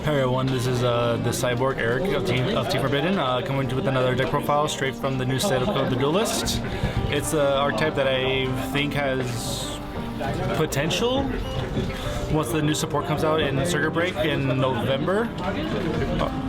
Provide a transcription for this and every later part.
Hey everyone, this is the Cyborg Eric of Team Forbidden, coming with another deck profile straight from the new set of Code the Duelist. It's an archetype that I think has potential once the new support comes out in Circuit Break in November,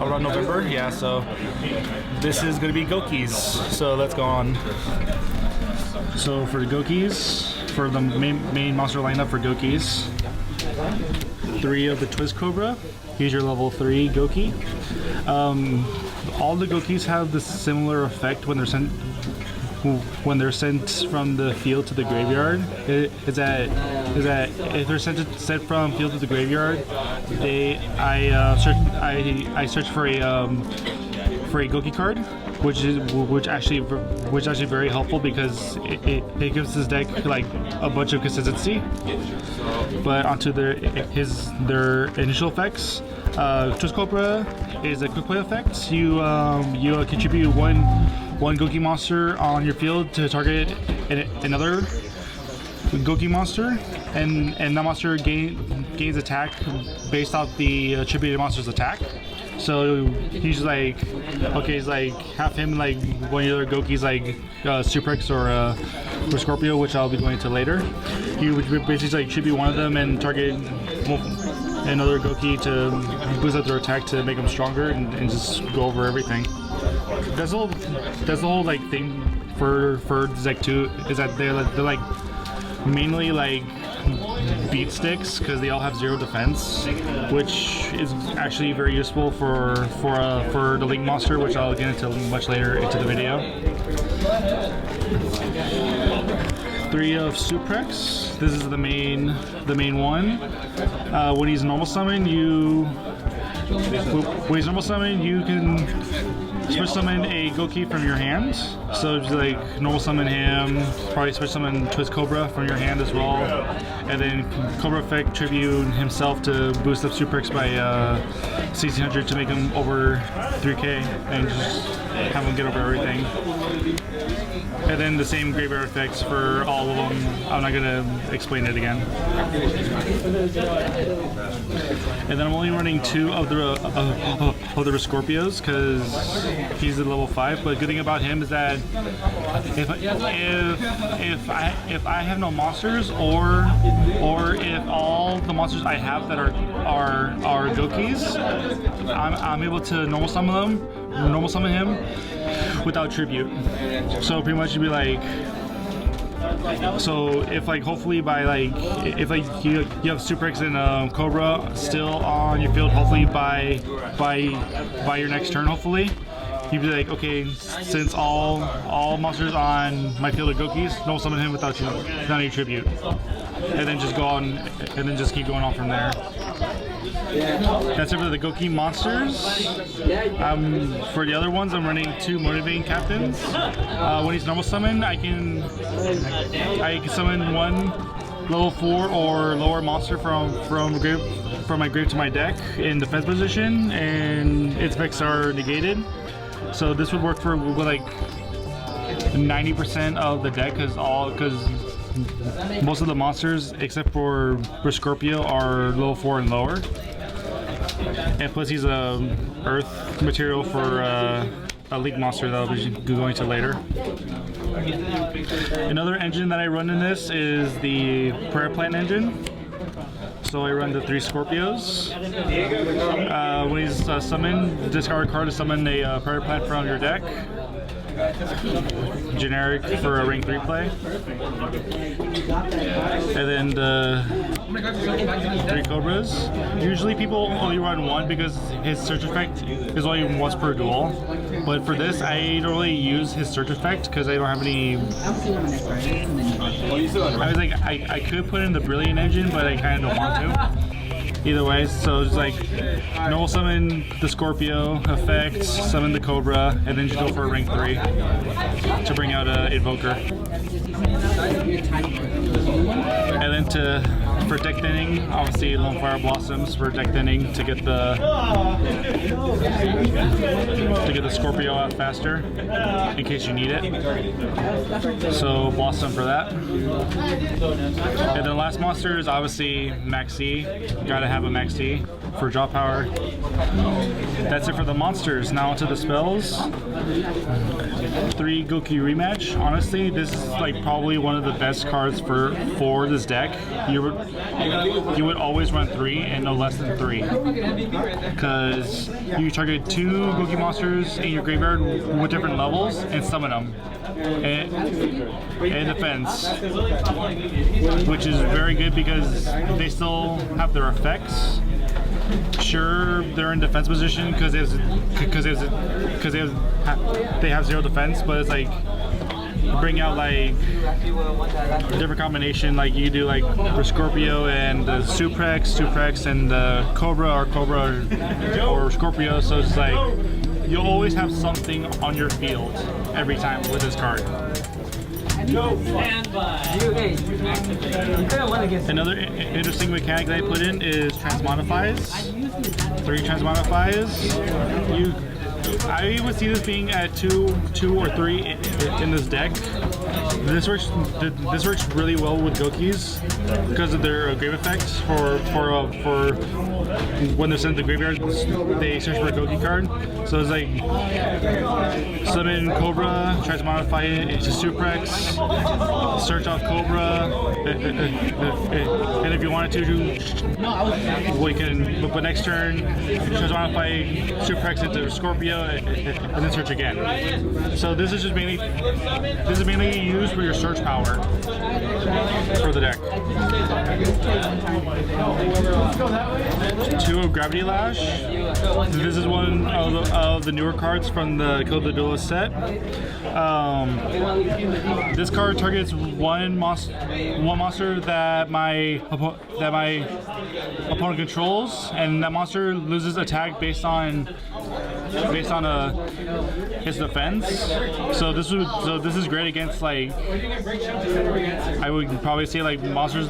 around November, yeah, so this is going to be Gouki's, so let's go on. So for the Gouki's, for the main monster lineup for Gouki's, 3 of the Twist Cobra. Here's your level 3 Gouki. All the Goukis have this similar effect when they're sent from the field to the graveyard. Is that if they're sent from field to the graveyard, I search for a Gouki card, which actually very helpful because it gives this deck like a bunch of consistency. But onto their initial effects. Twist Cobra is a quick play effect. You contribute one Gouki monster on your field to target another Gouki monster, and that monster gains attack based off the attributed monster's attack. So he's like, okay, he's like have him like one of the other Gouki's like Suprex or Scorpio, which I'll be going to later. He would basically like tribute one of them and target another Gouki to boost up their attack to make them stronger and just go over everything. That's the whole like thing for Zek 2 is that they're like mainly like beat sticks because they all have 0 defense, which is actually very useful for the Link monster, which I'll get into much later into the video. 3 of Suprex. This is the main one. When he's normal summon, you can switch summon a Gouki from your hand. So just like normal summon him, probably switch summon Twist Cobra from your hand as well, and then Cobra Effect tribute himself to boost up Suprex by 1600 to make him over 3k and just have him get over everything. And then the same graveyard effects for all of them. I'm not gonna explain it again. And then I'm only running 2 of the Scorpios because he's at level 5. But the good thing about him is that if I have no monsters, or if all the monsters I have that are Goukis, I'm able to normal summon him without tribute. So pretty much you'd be like, so if like hopefully by like if like you have Suprex and Cobra still on your field, hopefully by your next turn, hopefully you'd be like, okay, since all monsters on my field are Goukis, no summon him without any tribute, and then just go on and then just keep going on from there. That's it for the Gouki monsters. For the other ones, I'm running 2 Motivating Captains. When he's normal summon, I can summon 1 level 4 or lower monster from my grave to my deck in defense position, and its effects are negated. So this would work for like 90% of the deck, because most of the monsters except for Scorpio are level 4 and lower. And plus he's a earth material for a Link monster that I'll be going to later. Another engine that I run in this is the Prayer Plant engine. So I run the 3 Scorpios. When he's summoned, discard a card to summon a Prayer Plant from your deck. Generic for a rank 3 play. And then the 3 Cobras. Usually people only run 1 because his search effect is only once per duel. But for this, I don't really use his search effect because I don't have any. I was like, I could put in the Brilliant engine, but I kind of don't want to. Either way, so it's like normal summon the Scorpio effect, summon the Cobra, and then just go for a rank 3 to bring out an Invoker. And then for deck thinning, obviously Lone Fire Blossoms for deck thinning to get the Scorpio out faster in case you need it. So Blossom for that. And then last monster is obviously Maxi. Gotta have a Maxi. for draw power. That's it for the monsters. Now onto the spells. 3 Goku Rematch. Honestly, this is like probably one of the best cards for this deck. You would always run 3 and no less than 3, because you target 2 Gouki monsters in your graveyard with different levels and summon them. And defense, which is very good because they still have their effects. Sure, they're in defense position because they have 0 defense, but it's like bring out like a different combination. Like you do like for Scorpio and the Suprex and the Cobra or Scorpio. So it's like you always have something on your field every time with this card. Another interesting mechanic that I put in is transmodifies. 3 transmodifies. I would see this being at 2 or 3 in this deck. This works really well with Goukis because of their grave effects. For when they're sent to the graveyard, they search for a Gouki card. So it's like summon Cobra, transmodify it into Suprex, search off Cobra, and if you wanted to, well, you can. But next turn, transmodify Suprex into Scorpio, and then search again. So this is just mainly used for your search power for the deck. 2 of Gravity Lash. This is one of the newer cards from the Kill the Duelist set. This card targets one monster that my opponent controls, and that monster loses attack based on his defense. So this is great against, like, I would probably say like monsters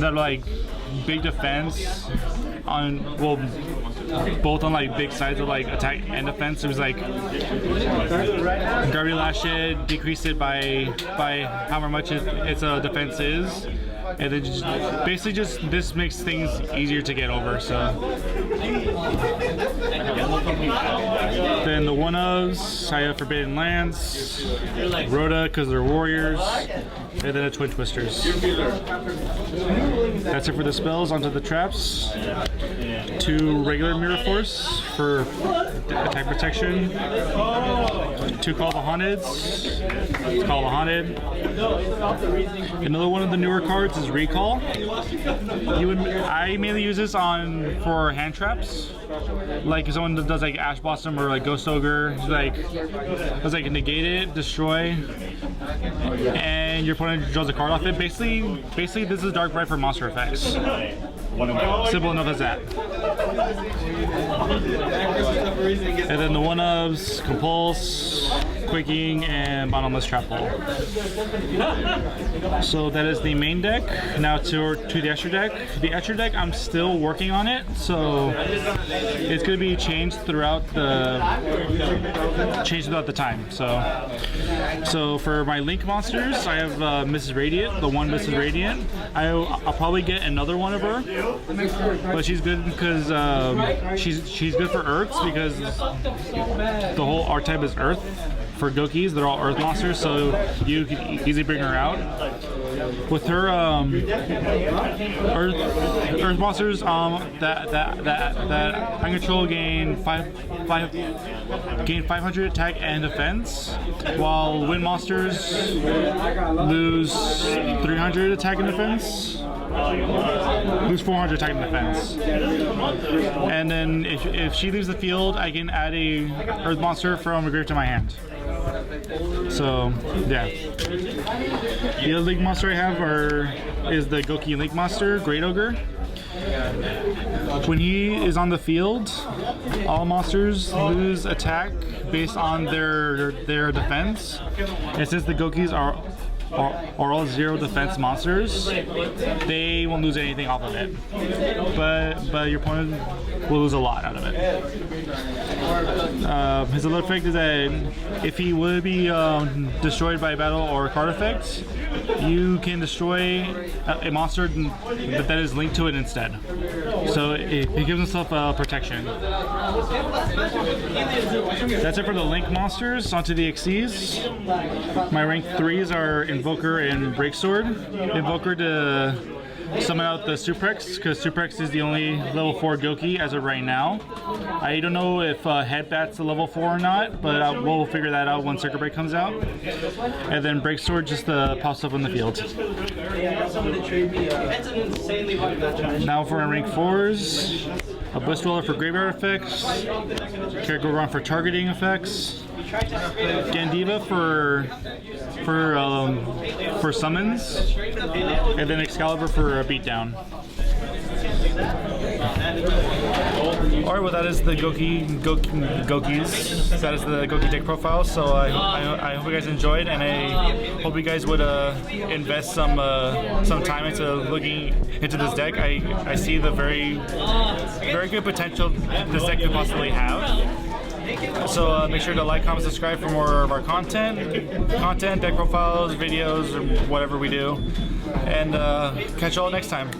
that are like big defense on, well, both on like big sides of like attack and defense. It was like Gravity Lash it, decrease it by however much its defense is, and then basically this makes things easier to get over. So then the 1-ofs, I have Forbidden Lance, Rhoda because they're warriors, and then a Twin Twisters. That's it for the spells. Onto the traps. 2 regular Mirror Force for attack protection. 2 Call the Haunteds. Call the Haunted. Another one of the newer cards is Recall. I mainly use this for hand traps. Like if someone does like Ash Blossom or like Ghost Ogre, it's like negate it, destroy, and your opponent draws a card off it. Basically this is Dark Bright for monster effects. Simple enough as that. And then the 1-ofs, Compulse, Quaking, and Bottomless Trap Hole. So that is the main deck. Now to the extra deck. The extra deck, I'm still working on it, so it's going to be changed throughout the time. So for my Link monsters, I have Mrs. Radiant, the one Mrs. Radiant. I'll probably get another one of her, but she's good because she's good for Earths, because the whole archetype is Earth. For Goukis, they're all Earth monsters, so you can easily bring her out. With her Earth monsters that I control gain 500 attack and defense, while Wind monsters lose 300 attack and defense. Lose 400 attack and defense. And then if she leaves the field, I can add a Earth monster from a grave to my hand. So yeah. The other Link monster I have is the Gouki Link monster, Great Ogre. When he is on the field, all monsters lose attack based on their defense. And since the Goukis are or all 0 defense monsters, they won't lose anything off of it. But your opponent will lose a lot out of it. His other effect is that if he would be destroyed by a battle or a card effect, you can destroy a monster that is linked to it instead. So it gives himself protection. That's it for the link monsters. Onto the XCs. My rank 3s are Invoker and Breaksword. Invoker to summon out the Suprex, because Suprex is the only level 4 Gouki as of right now. I don't know if Headbat's a level 4 or not, but we'll figure that out when Circuit Break comes out. And then Breaksword just pops up on the field. Now for my rank 4s, a Bliss Roller for graveyard effects, Goku for targeting effects, Gandiva for summons, and then Excalibur for a beatdown. Alright, well that is the Gokis. That is the Gouki deck profile. So I hope you guys enjoyed, and I hope you guys would invest some time into looking into this deck. I see the very good potential this deck could possibly have. So make sure to like, comment, subscribe for more of our content, deck profiles, videos, or whatever we do. And catch you all next time.